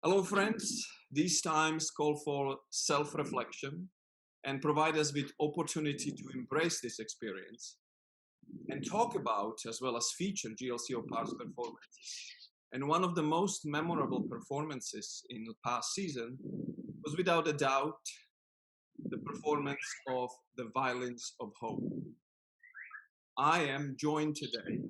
Hello, friends. These times call for self-reflection and provide us with opportunity to embrace this experience and talk about, as well as feature GLCO past performances. And one of the most memorable performances in the past season was without a doubt the performance of the Violins of Hope. I am joined today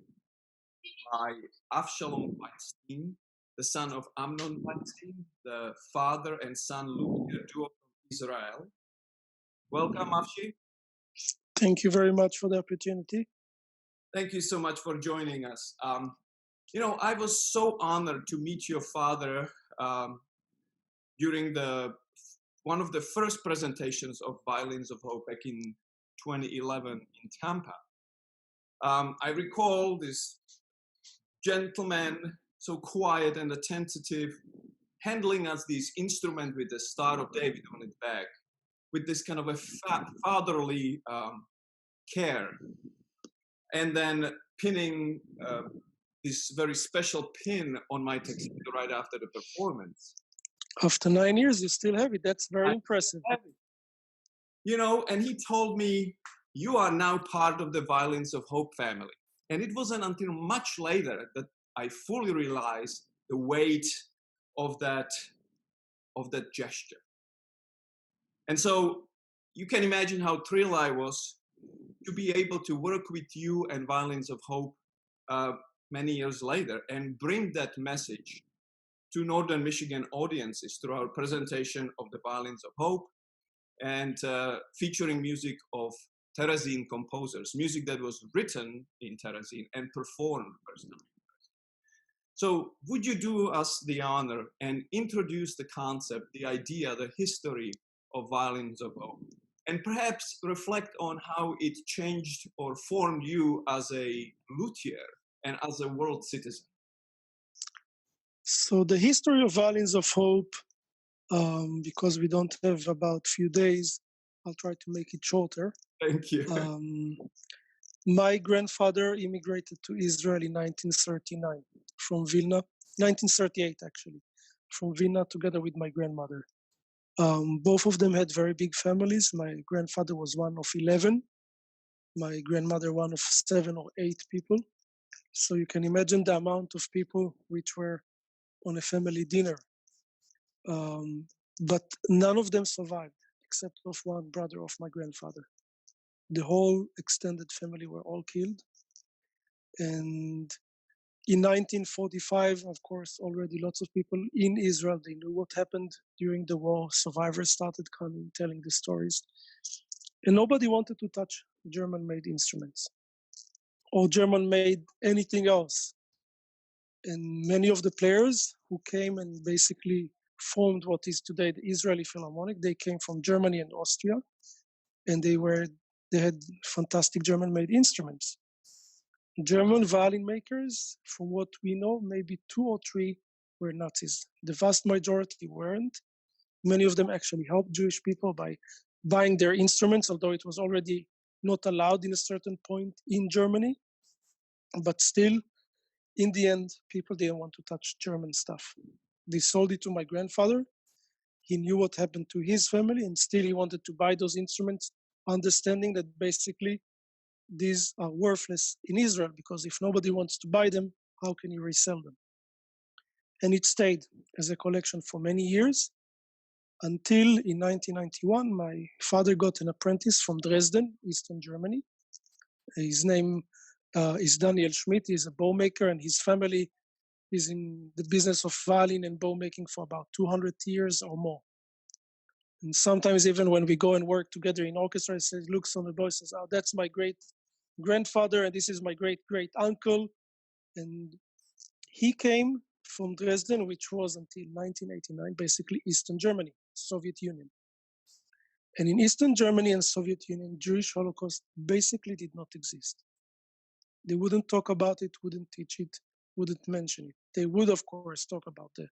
by Avshalom Weinstein, the son of Amnon Weinstein, the father and son luthier duo from Israel. Welcome, Avshi. Thank you very much for the opportunity. Thank you so much for joining us. I was so honored to meet your father during one of the first presentations of Violins of Hope back in 2011 in Tampa. I recall this gentleman, so quiet and attentive, handling us this instrument with the Star of David on its back, with this kind of a fatherly care, and then pinning this very special pin on my tuxedo right after the performance. After 9 years, you still have it. That's very impressive. And he told me, you are now part of the Violins of Hope family. And it wasn't until much later that I fully realized the weight of that gesture. And so you can imagine how thrilled I was to be able to work with you and Violins of Hope many years later and bring that message to Northern Michigan audiences through our presentation of the Violins of Hope and featuring music of Terezin composers, music that was written in Terezin and performed personally. So would you do us the honor and introduce the concept, the idea, the history of Violins of Hope, and perhaps reflect on how it changed or formed you as a luthier and as a world citizen? So the history of Violins of Hope, because we don't have about few days, I'll try to make it shorter. Thank you. My grandfather immigrated to Israel in 1939 from Vilna, 1938 actually, from Vilna together with my grandmother. Both of them had very big families. My grandfather was one of 11, my grandmother one of 7 or 8 people. So you can imagine the amount of people which were on a family dinner. But none of them survived, except of one brother of my grandfather. The whole extended family were all killed. And in 1945, of course, already lots of people in Israel, they knew what happened during the war. Survivors started coming, telling the stories. And nobody wanted to touch German-made instruments or German-made anything else. And many of the players who came and basically formed what is today the Israeli Philharmonic, they came from Germany and Austria, and they had fantastic German-made instruments. German violin makers, from what we know, maybe 2 or 3 were Nazis. The vast majority weren't. Many of them actually helped Jewish people by buying their instruments, although it was already not allowed in a certain point in Germany. But still, in the end, people didn't want to touch German stuff. They sold it to my grandfather. He knew what happened to his family, and still he wanted to buy those instruments, understanding that basically these are worthless in Israel, because if nobody wants to buy them, how can you resell them? And it stayed as a collection for many years, until in 1991, my father got an apprentice from Dresden, Eastern Germany. His name is Daniel Schmidt. He's a bow maker, and his family is in the business of violin and bow making for about 200 years or more. And sometimes even when we go and work together in orchestra, he says, looks on the boy, says, oh, that's my great grandfather, and this is my great great uncle. And he came from Dresden, which was until 1989, basically Eastern Germany, Soviet Union. And in Eastern Germany and Soviet Union, Jewish Holocaust basically did not exist. They wouldn't talk about it, wouldn't teach it, wouldn't mention it. They would, of course, talk about the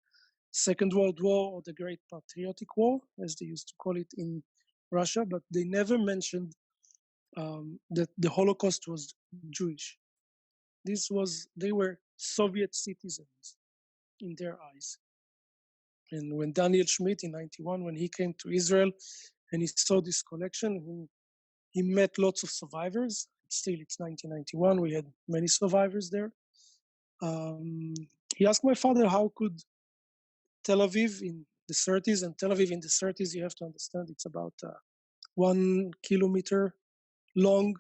Second World War or the Great Patriotic War, as they used to call it in Russia, but they never mentioned that the Holocaust was Jewish. They were Soviet citizens in their eyes. And when Daniel Schmidt in 91, when he came to Israel and he saw this collection, he met lots of survivors. Still, it's 1991. We had many survivors there. He asked my father how could Tel Aviv in the 30s, and Tel Aviv in the 30s, you have to understand, it's about 1 kilometer long.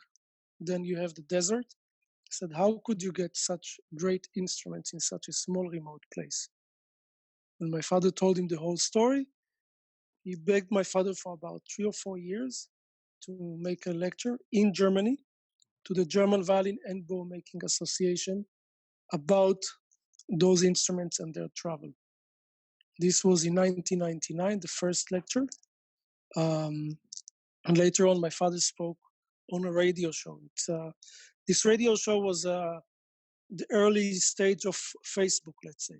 Then you have the desert. He said, how could you get such great instruments in such a small, remote place? When my father told him the whole story, he begged my father for about 3 or 4 years to make a lecture in Germany to the German Violin and Bow Making Association about those instruments and their travel. This was in 1999, the first lecture. And later on, my father spoke on a radio show. This radio show was the early stage of Facebook, let's say.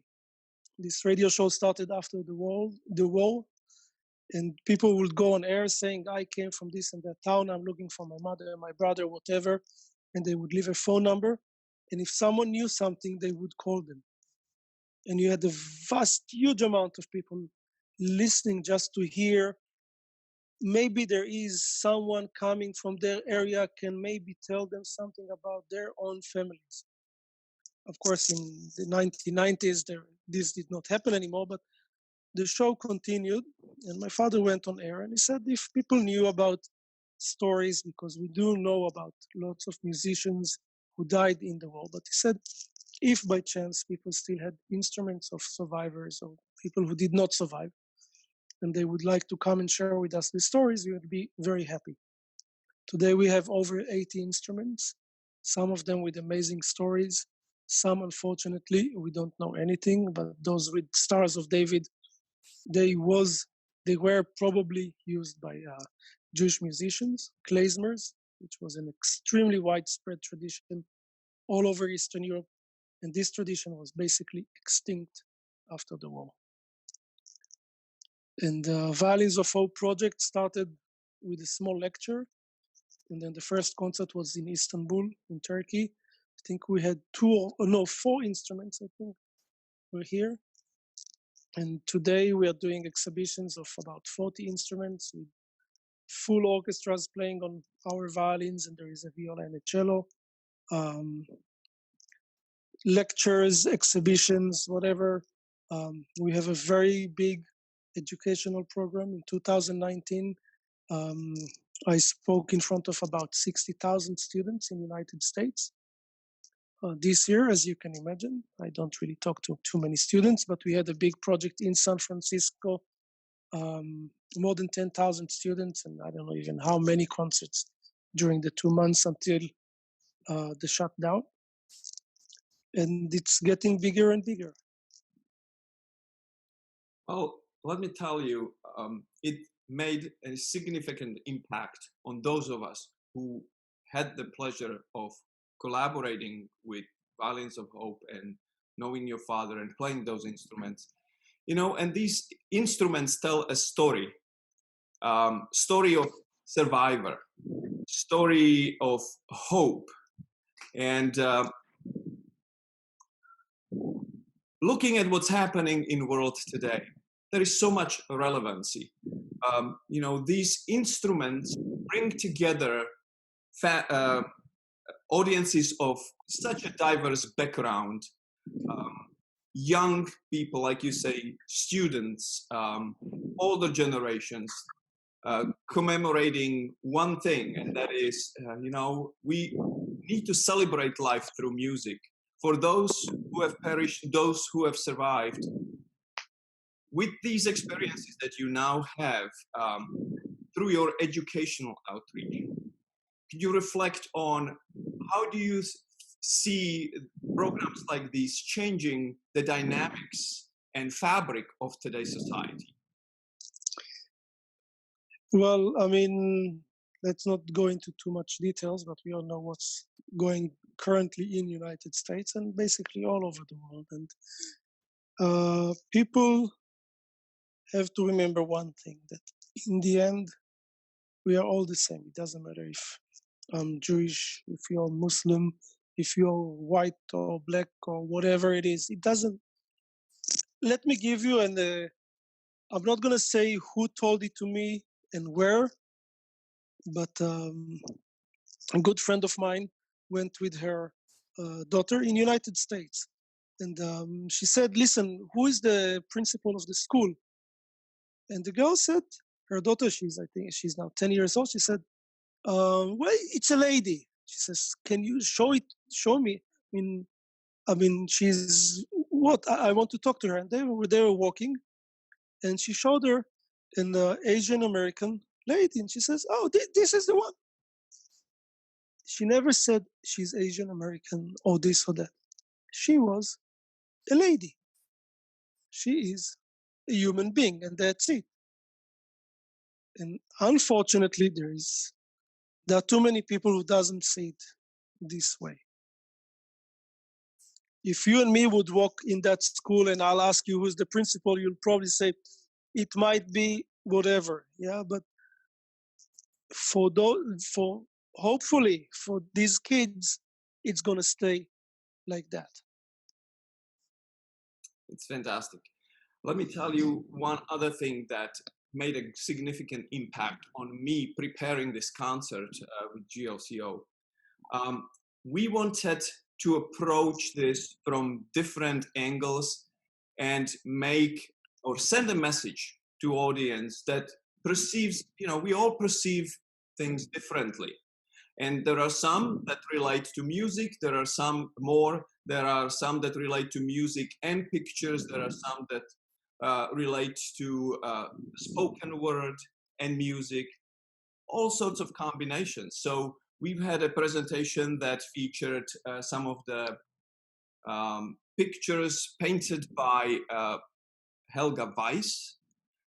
This radio show started after the war, and people would go on air saying, I came from this and that town, I'm looking for my mother, my brother, whatever, and they would leave a phone number. And if someone knew something, they would call them. And you had a vast, huge amount of people listening just to hear. Maybe there is someone coming from their area can maybe tell them something about their own families. Of course, in the 1990s, this did not happen anymore, but the show continued, and my father went on air, and he said if people knew about stories, because we do know about lots of musicians who died in the war, but he said if by chance people still had instruments of survivors or people who did not survive, and they would like to come and share with us the stories, we would be very happy. Today we have over 80 instruments, some of them with amazing stories. Some, unfortunately, we don't know anything, but those with Stars of David, they were probably used by Jewish musicians, klezmers, which was an extremely widespread tradition all over Eastern Europe, and this tradition was basically extinct after the war. And the Violins of Hope project started with a small lecture, and then the first concert was in Istanbul, in Turkey. I think we had 4 instruments, I think, were here. And today we are doing exhibitions of about 40 instruments with full orchestras playing on our violins, and there is a viola and a cello. Lectures, exhibitions, whatever. We have a very big educational program. In 2019, I spoke in front of about 60,000 students in the United States. This year, as you can imagine, I don't really talk to too many students, but we had a big project in San Francisco, more than 10,000 students, and I don't know even how many concerts during the 2 months until the shutdown. And it's getting bigger and bigger. Well, let me tell you, it made a significant impact on those of us who had the pleasure of collaborating with Violins of Hope and knowing your father and playing those instruments. And these instruments tell a story of survivor, story of hope. And looking at what's happening in the world today, there is so much relevancy. These instruments bring together audiences of such a diverse background, young people, like you say, students, older generations, commemorating one thing, and that is, we need to celebrate life through music. For those who have perished, those who have survived, with these experiences that you now have through your educational outreach, could you reflect on how do you see programs like these changing the dynamics and fabric of today's society? Well, I mean, let's not go into too much details, but we all know what's going currently in United States and basically all over the world. And people have to remember one thing, that in the end, we are all the same. It doesn't matter if I'm Jewish, if you're Muslim, if you're white or black or whatever it is. It doesn't. Let me give you I'm not going to say who told it to me and where, but a good friend of mine went with her daughter in United States. And she said, listen, who is the principal of the school? And the girl said, her daughter, I think she's now 10 years old. She said, well, it's a lady. She says, can you show me? She's what? I want to talk to her. And they were walking, and she showed her an Asian American lady, and she says, oh, this is the one. She never said she's Asian American or this or that. She was a lady. She is a human being, and that's it. And unfortunately, there are too many people who doesn't see it this way. If you and me would walk in that school and I'll ask you who's the principal, you'll probably say it might be whatever. Yeah, but for hopefully for these kids, it's gonna stay like that. It's fantastic. Let me tell you one other thing that made a significant impact on me preparing this concert with GLCO. We wanted to approach this from different angles and make or send a message to audience that perceives, we all perceive things differently. And there are some that relate to music, there are some that relate to music and pictures, there are some that relate to spoken word and music, all sorts of combinations. So we've had a presentation that featured some of the pictures painted by Helga Weiss,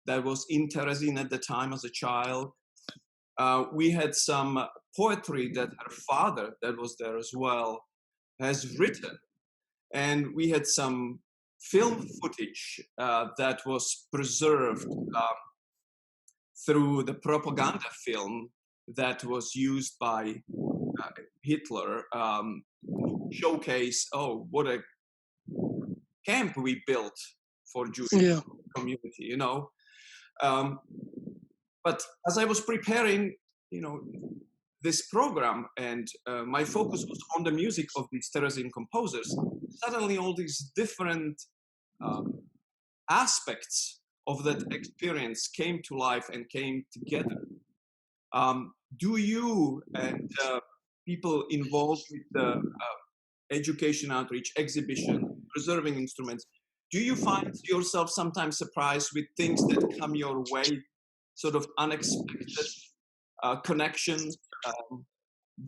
that was in Terezin at the time as a child. We had some poetry that her father, that was there as well, has written. And we had some film footage that was preserved through the propaganda film that was used by Hitler, showcase, what a camp we built for Jewish community, But as I was preparing, this program, and my focus was on the music of these Terezin composers, suddenly all these different aspects of that experience came to life and came together. Do you and people involved with the education outreach, exhibition, preserving instruments, do you find yourself sometimes surprised with things that come your way, sort of unexpected connections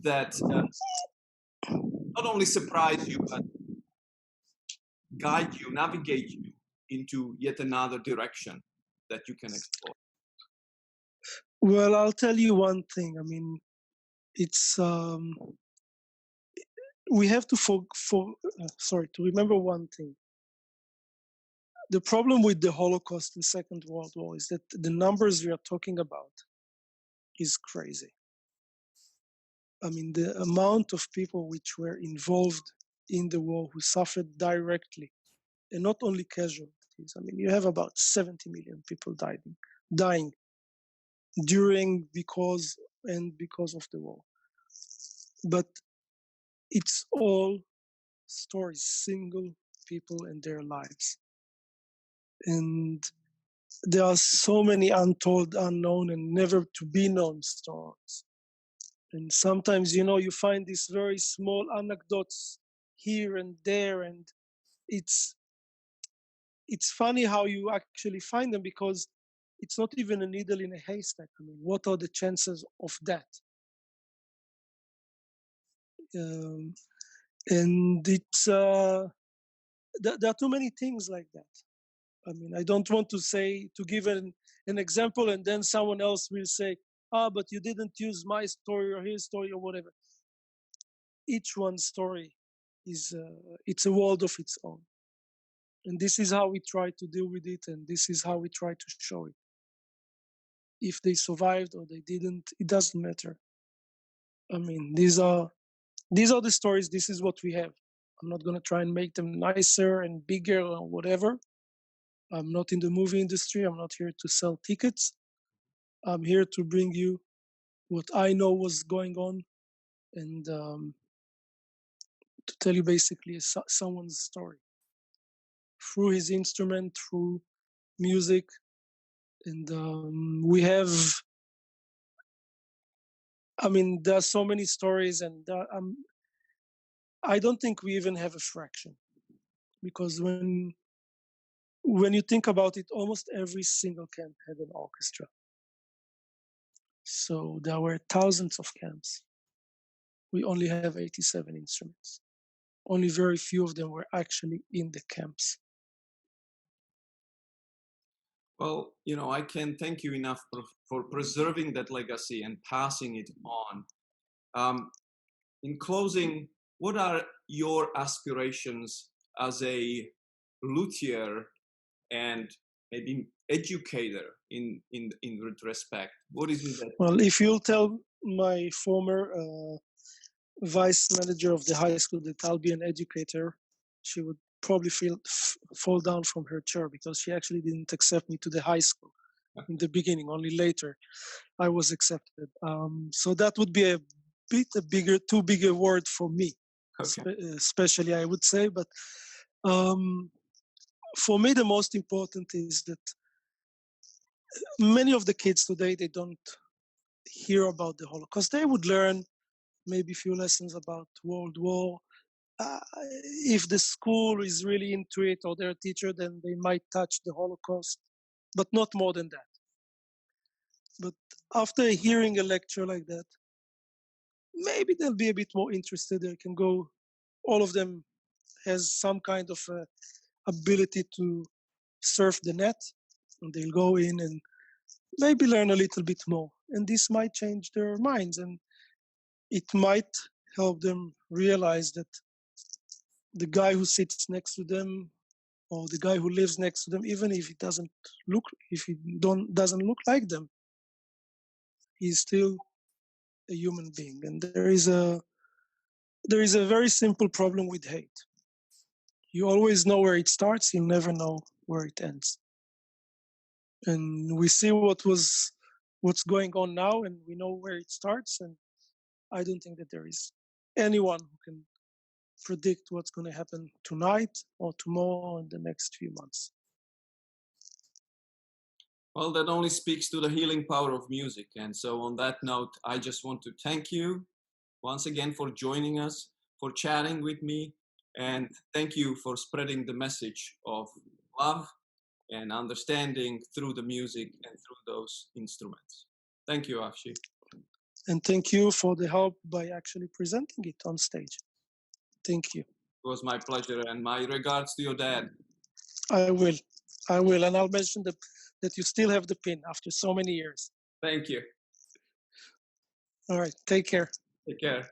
that not only surprise you, but guide you, navigate you into yet another direction that you can explore? Well, I'll tell you one thing. It's we have to to remember one thing. The problem with the Holocaust and Second World War is that the numbers we are talking about is crazy. The amount of people which were involved in the war who suffered directly, and not only casualties. You have about 70 million people dying because of the war. But it's all stories, single people and their lives. And there are so many untold, unknown, and never to be known stories. And sometimes, you find these very small anecdotes here and there, and it's funny how you actually find them, because it's not even a needle in a haystack. What are the chances of that? And it's there are too many things like that. I don't want to give an example, and then someone else will say, but you didn't use my story or his story or whatever. Each one's story is it's a world of its own. And this is how we try to deal with it, and this is how we try to show it. If they survived or they didn't, it doesn't matter. These are the stories. This is what we have. I'm not going to try and make them nicer and bigger or whatever. I'm not in the movie industry. I'm not here to sell tickets. I'm here to bring you what I know was going on and to tell you basically someone's story through his instrument, through music. And we have, I mean, there are so many stories, and I don't think we even have a fraction, because when you think about it, almost every single camp had an orchestra. So there were thousands of camps. We only have 87 instruments. Only very few of them were actually in the camps. Well, I can't thank you enough for preserving that legacy and passing it on. In closing, what are your aspirations as a luthier and maybe educator in retrospect? What is it that? Well, if you'll tell my former vice manager of the high school that I'll be an educator, she would probably fall down from her chair, because she actually didn't accept me to the high school in the beginning. Only later I was accepted. So that would be a bit too big a word for me, Okay. especially I would say. But for me, the most important is that many of the kids today, they don't hear about the Holocaust. They would learn maybe a few lessons about World War. If the school is really into it, or their teacher, then they might touch the Holocaust, but not more than that. But after hearing a lecture like that, maybe they'll be a bit more interested. They can go, all of them has some kind of ability to surf the net, and they'll go in and maybe learn a little bit more. And this might change their minds, and it might help them realize that the guy who sits next to them, or the guy who lives next to them, even if he doesn't look like them, he's still a human being. And there is a very simple problem with hate. You always know where it starts, you never know where it ends. And we see what's going on now, and we know where it starts. And I don't think that there is anyone who can predict what's going to happen tonight or tomorrow or in the next few months. Well, that only speaks to the healing power of music. And so on that note, I just want to thank you once again for joining us, for chatting with me, and thank you for spreading the message of love and understanding through the music and through those instruments. Thank you, Avshi. And thank you for the help by actually presenting it on stage. Thank you. It was my pleasure, and my regards to your dad. I will, and I'll mention that you still have the pin after so many years. Thank you. All right, take care. Take care.